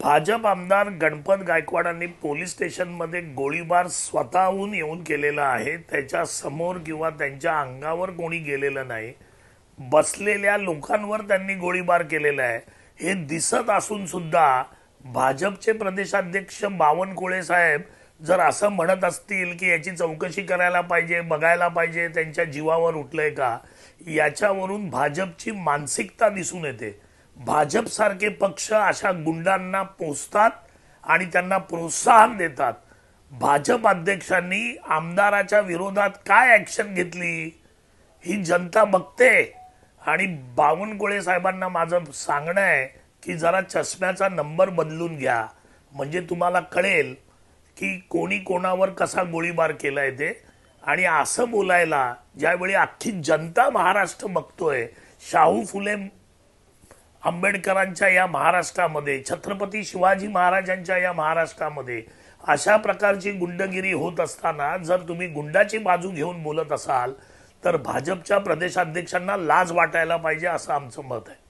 भाजप आमदार गणपत गायकवाडांनी पोलीस स्टेशनमध्ये गोळीबार स्वतःहून येऊन केलेला आहे। त्याच्या समोर किंवा त्यांच्या अंगावर कोणी गेलेलं नाही, बसलेल्या लोकांवर त्यांनी गोळीबार केलेला आहे। हे दिसत असून सुद्धा भाजपचे प्रदेशाध्यक्ष बावनकुळे साहेब जर असं म्हणत असतील की याची चौकशी करायला पाहिजे, बघायला पाहिजे, त्यांच्या जीवावर उठलंय का, याच्यावरून भाजपची मानसिकता दिसून येते। भाजप सारखे पक्ष अशा गुंडांना पोसतात आणि त्यांना प्रोत्साहन देतात। भाजप अध्यक्षांनी आमदाराच्या विरोधात काय ऍक्शन घेतली ही जनता बघते। आणि बावनकुळे साहेबांना माझं सांगणं आहे की जरा चष्म्याचा नंबर बदलून घ्या, म्हणजे तुम्हाला कळेल की कोणी कोणावर कसा गोळीबार केलाय ते। आणि असं बोलायला ज्यावेळी अख्खी जनता महाराष्ट्र बघतोय, शाहू फुले आंबेडकरांच्या या महाराष्ट्रामध्ये, छत्रपती शिवाजी महाराजांच्या या महाराष्ट्रामध्ये अशा प्रकारची गुंडगिरी होत असताना जर तुम्ही गुंडाची बाजू घेऊन बोलत असाल तर भाजपच्या प्रदेशाध्यक्षांना लाज वाटायला पाहिजे, असं आमचं मत आहे।